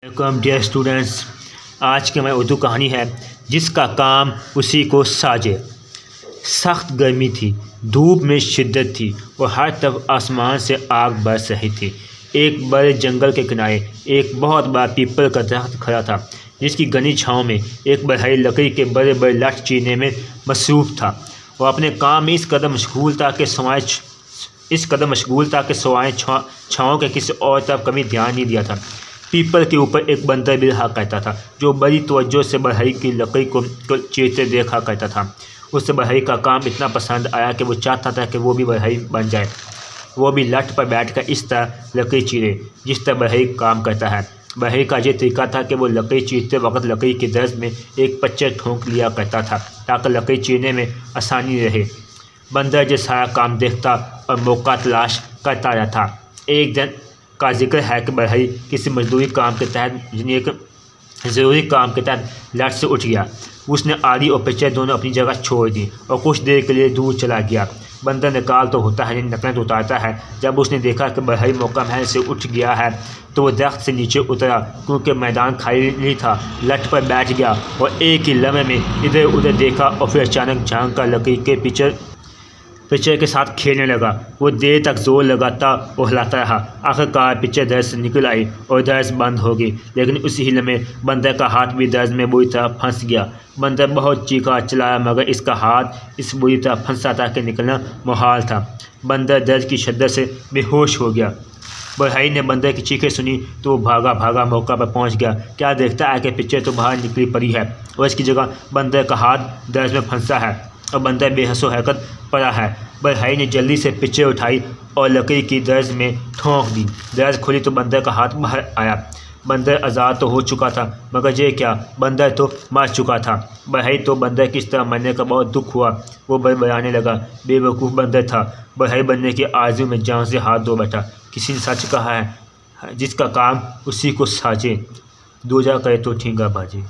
Welcome dear students. आज की हमारी उर्दू कहानी है जिसका काम उसी को साजे। सख्त गर्मी थी, धूप में शिद्दत थी और हर तरफ आसमान से आग बरस रही थी। एक बड़े जंगल के किनारे एक बहुत बड़ा पीपल का दरख्त खड़ा था जिसकी घनी छाँव में एक बढ़ई लकड़ी के बड़े बड़े लठ चीरने में मसरूफ़ था। वह अपने काम में इस कदर मशगूल था कि सवाएँ छाँव के किसी और तरफ कभी ध्यान नहीं दिया था। पीपल के ऊपर एक बंदर भी रहा करता था जो बड़ी तवज्जो से बढ़ई की लकड़ी को चीरते देखा करता था। उसे बढ़ई का काम इतना पसंद आया कि वो चाहता था कि वो भी बढ़ई बन जाए, वो भी लठ पर बैठकर इस तरह लकड़ी चीरे जिस तरह बढ़ई काम करता है। बढ़ई का ये तरीका था कि वो लकड़ी चीरते वक्त लकड़ी के दर्ज में एक पच्चर ठोंक लिया करता था ताकि लकड़ी चीरने में आसानी रहे। बंदर जो सारा काम देखता और मौका तलाश करता रहता। एक दिन का जिक्र है कि बढ़ई किसी ज़रूरी काम के तहत लठ से उठ गया। उसने आरी और पच्चर दोनों अपनी जगह छोड़ दी और कुछ देर के लिए दूर चला गया। बंदर निकाल तो होता है, नकलें तो उतारता है। जब उसने देखा कि बढ़ई मौका महल से उठ गया है तो वो दरख्त से नीचे उतरा क्योंकि मैदान खाली नहीं था। लठ पर बैठ गया और एक ही लम्हे में इधर उधर देखा और फिर अचानक झांक कर लकड़ी के पिक्चर के साथ खेलने लगा। वो देर तक जोर लगाता और हिलाता रहा। आखिरकार पिक्चर दर्ज से निकल आई और दर्ज बंद हो गई, लेकिन उसी ही लम्हे बंदर का हाथ भी दर्ज में बुरी तरह फंस गया। बंदर बहुत चीखा चिल्लाया मगर इसका हाथ इस बुरी तरह फंसा था कि निकलना मुहाल था। बंदर दर्द की शिद्दत से बेहोश हो गया। बढ़ई ने बंदर की चीखें सुनी तो वो भागा मौका पर पहुंच गया। क्या देखता है कि पिक्चर तो बाहर निकली पड़ी है और इसकी जगह बंदर का हाथ दर्ज में फंसा है और बंदर बेहसो हरकत पड़ा है। बढ़ई ने जल्दी से पिक्चर उठाई और लकड़ी की दर्ज में ठोंक दी। दर्ज खुली तो बंदर का हाथ बाहर आया। बंदर आज़ाद तो हो चुका था मगर ये क्या, बंदर तो मर चुका था। बढ़ई तो बंदर की इस तरह मरने का बहुत दुख हुआ। वो बड़बड़ाने लगा। बेवकूफ़ बंदर था, बढ़ई बनने की आरज़ू में जान से हाथ धो बैठा। किसी ने सच कहा है, जिसका काम उसी को साजे, दूजा करे तो ठींगा बाजे।